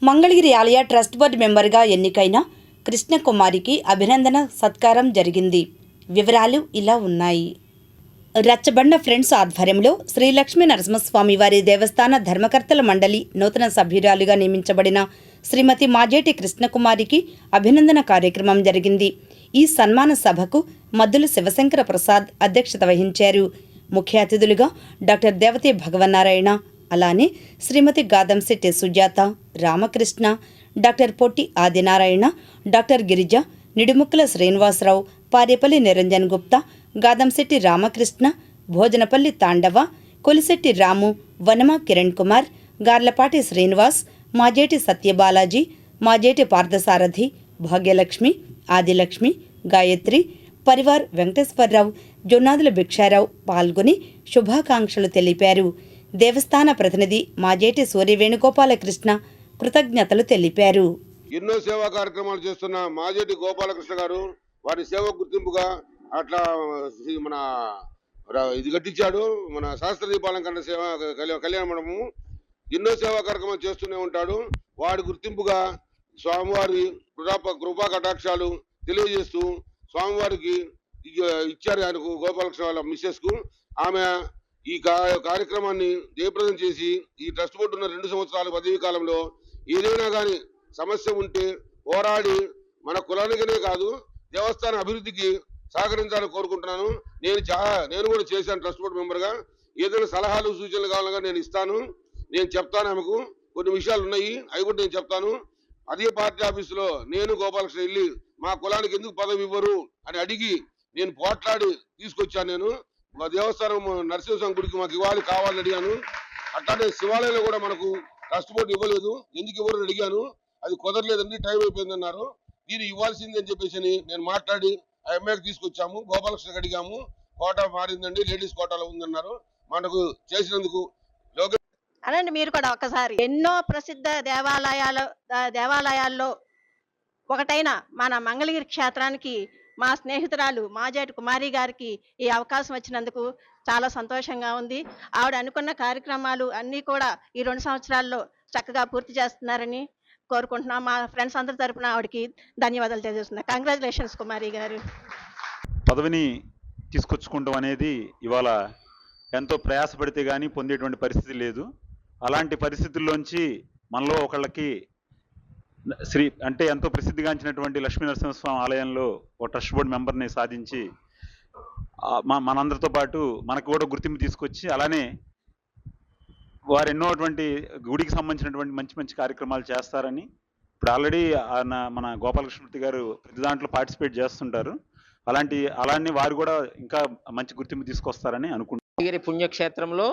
మంగళగిరి ఆలయ trust board మెంబర్గా ఎన్నికైన కృష్ణకుమారికి అభినందన సత్కారం జరిగింది. వివరాలు ఇలా ఉన్నాయి. రచ్చబండ ఫ్రెండ్స్ ఆధ్వర్యంలో శ్రీ లక్ష్మీ నరసింహస్వామి వారి దేవస్థాన ధర్మకర్తల మండలి నూతన సభ్యురాలుగా నియమించబడిన శ్రీమతి మాజేటి కృష్ణకుమారికి అభినందన కార్యక్రమం జరిగింది. ఈ సన్మాన సభకు మద్దుల శివశంకర ప్రసాద్ అధ్యక్షత వహించారు. ముఖ్య అతిథులుగా డాక్టర్ దేవతి భగవన్నారాయణ, అలానే శ్రీమతి గాదంశెట్టి సుజాత, రామకృష్ణ, డాక్టర్ పొట్టి ఆదినారాయణ, డాక్టర్ గిరిజ, నిడుముక్కల శ్రీనివాసరావు, పారేపల్లి నిరంజన్ గుప్తా, గాదంశెట్టి రామకృష్ణ, భోజనపల్లి తాండవ, కొలిశెట్టి రాము, వనమ కిరణ్ కుమార్, గార్లపాటి శ్రీనివాస్, మాజేటి సత్యబాలాజీ, మాజేటి పార్థసారథి, భాగ్యలక్ష్మి, ఆదిలక్ష్మి, గాయత్రి, పరివార్ వెంకటేశ్వరరావు, జొన్నాదుల భిక్షారావు పాల్గొని శుభాకాంక్షలు తెలిపారు. దేవస్థాన ప్రతినిధి మాజేటి సూర్య వేణుగోపాలకృష్ణ కృతజ్ఞతలు తెలిపారు. ఎన్నో సేవా కార్యక్రమాలు చేస్తున్న మాజేటి గోపాలకృష్ణ గారు వారి సేవ గుర్తింపుగా అట్లా మన ఇది కట్టించాడు. మన శాస్త్ర దీపాలంకరణ సేవ కళ్యాణ మండపము ఎన్నో సేవా కార్యక్రమాలు చేస్తూనే ఉంటాడు. వాడి గుర్తింపుగా స్వామివారి కృపా కటాక్షాలు తెలియజేస్తూ స్వామివారికి ఇచ్చారు. ఆయనకు గోపాలకృష్ణ వాళ్ళ మిస్సెస్ కు. ఆమె ఈ కార్యక్రమాన్ని జయప్రదం చేసి ఈ ట్రస్ట్ బోర్డు ఉన్న 2 సంవత్సరాల పదవీ కాలంలో ఏదైనా కానీ సమస్య ఉంటే పోరాడి మన కులానికనే కాదు దేవస్థాన అభివృద్ధికి సహకరించాలని కోరుకుంటున్నాను. నేను కూడా చేశాను ట్రస్ట్ బోర్డు మెంబర్గా. ఏదైనా సలహాలు సూచనలు కావాలన్నా నేను ఇస్తాను, నేను చెప్తాను. ఆమెకు కొన్ని విషయాలు ఉన్నాయి, అవి కూడా నేను చెప్తాను. అదే పార్టీ ఆఫీసులో నేను గోపాలకృష్ణ వెళ్ళి మా కులానికి ఎందుకు పదవి ఇవ్వరు అని అడిగి నేను పోట్లాడి తీసుకొచ్చాను. నేను మా దేవస్థానం నరసింహస్వామి గుడికి మాకు కావాలని అడిగాను. అట్లానే శివాలయంలో కూడా మనకు ట్రస్ట్ బోర్డు ఇవ్వలేదు, ఎందుకు ఇవ్వరు అడిగాను. అది కుదరలేదండి, టైం అయిపోయిందన్నారు. దీన్ని ఇవ్వాల్సింది అని చెప్పేసి నేను మాట్లాడి ఆ ఎమ్మెల్యేకి తీసుకొచ్చాము. గోపాలకృష్ణకి అడిగాము, కోటా మారిందండి, లేడీస్ కోటాలో ఉందన్నారు. మనకు చేసినందుకు అనండి. మీరు కూడా ఒకసారి ఎన్నో ప్రసిద్ధ దేవాలయాల్లో ఒకటైన మన మంగళగిరి క్షేత్రానికి మా స్నేహితురాలు మాజేటి కుమారి గారికి ఈ అవకాశం వచ్చినందుకు చాలా సంతోషంగా ఉంది. ఆవిడ అనుకున్న కార్యక్రమాలు అన్నీ కూడా ఈ 2 సంవత్సరాల్లో చక్కగా పూర్తి చేస్తున్నారని కోరుకుంటున్నాం. మా ఫ్రెండ్స్ అందరి తరపున ఆవిడకి ధన్యవాదాలు తెలియజేస్తున్నా. కంగ్రాచులేషన్స్ కుమారి గారు. పదవిని తీసుకొచ్చుకోవడం అనేది ఇవాళ ఎంతో ప్రయాసపడితే కానీ పొందేటువంటి పరిస్థితి లేదు. అలాంటి పరిస్థితుల్లోంచి మనలో ఒకళ్ళకి ఎంతో ప్రసిద్ధిగాంచినటువంటి లక్ష్మీ నరసింహస్వామి ఆలయంలో ఒక ట్రస్ట్ బోర్డు మెంబర్ని సాధించి మనందరితో పాటు మనకు కూడా గుర్తింపు తీసుకొచ్చి, అలానే వారు ఎన్నోటువంటి గుడికి సంబంధించినటువంటి మంచి మంచి కార్యక్రమాలు చేస్తారని ఇప్పుడు ఆల్రెడీ మన గోపాలకృష్ణమూర్తి గారు ప్రతి దాంట్లో పార్టిసిపేట్ చేస్తుంటారు. అలాంటి వారు కూడా ఇంకా మంచి గుర్తింపు తీసుకొస్తారని అనుకుంటున్నారు. పుణ్యక్షేత్రంలో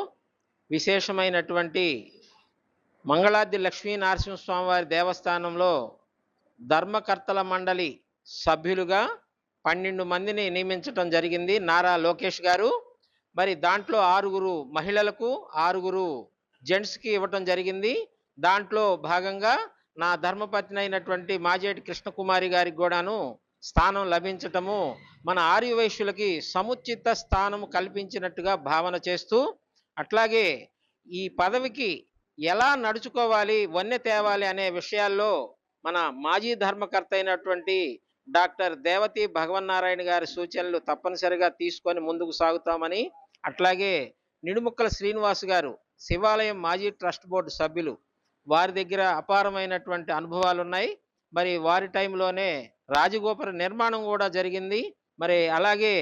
విశేషమైనటువంటి మంగళాద్రి లక్ష్మీ నరసింహస్వామి వారి దేవస్థానంలో ధర్మకర్తల మండలి సభ్యులుగా 12 మందిని నియమించడం జరిగింది నారా లోకేష్ గారు. మరి దాంట్లో 6 మహిళలకు 6 జెంట్స్కి ఇవ్వటం జరిగింది. దాంట్లో భాగంగా నా ధర్మపత్ని అయినటువంటి మాజేటి కృష్ణకుమారి గారికి కూడాను స్థానం లభించటము మన ఆర్యవైశ్యులకి సముచిత స్థానం కల్పించినట్టుగా భావన చేస్తూ, అట్లాగే ఈ పదవికి ఎలా నడుచుకోవాలి, వన్నె తేవాలి అనే విషయాల్లో మన మాజీ ధర్మకర్త అయినటువంటి డాక్టర్ దేవతి భగవన్నారాయణ గారి సూచనలు తప్పనిసరిగా తీసుకొని ముందుకు సాగుతామని, అట్లాగే నిడుముక్కల శ్రీనివాస్ గారు శివాలయం మాజీ ట్రస్ట్ బోర్డు సభ్యులు, వారి దగ్గర అపారమైనటువంటి అనుభవాలు ఉన్నాయి. మరి వారి టైంలోనే రాజగోపుర నిర్మాణం కూడా జరిగింది. మరి అలాగే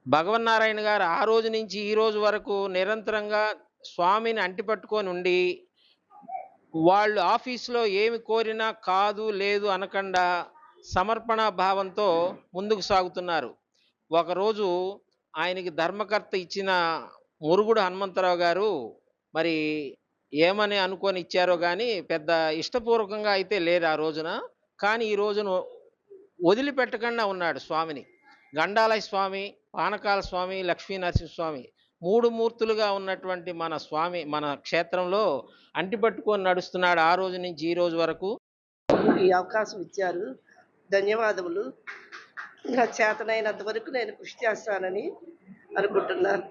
భగవన్నారాయణ గారు ఆ రోజు నుంచి ఈ రోజు వరకు నిరంతరంగా స్వామిని అంటిపట్టుకొని ఉండి వాళ్ళు ఆఫీసులో ఏమి కోరినా కాదు లేదు అనకుండా సమర్పణ భావంతో ముందుకు సాగుతున్నారు. ఒకరోజు ఆయనకి ధర్మకర్త ఇచ్చిన మురుగుడు హనుమంతరావు గారు మరి ఏమని అనుకొని ఇచ్చారో కానీ పెద్ద ఇష్టపూర్వకంగా అయితే లేరు ఆ రోజున. కానీ ఈ రోజున వదిలిపెట్టకుండా ఉన్నాడు స్వామిని. గండాలయ స్వామి, పానకాల స్వామి, లక్ష్మీ నరసింహస్వామి 3 మూర్తులుగా ఉన్నటువంటి మన స్వామి మన క్షేత్రంలో అంటిపట్టుకొని నడుస్తున్నాడు ఆ రోజు నుంచి ఈ రోజు వరకు. ఈ అవకాశం ఇచ్చారు, ధన్యవాదములు. నా చేతనైనంత వరకు నేను కృషి చేస్తానని అనుకుంటున్నాను.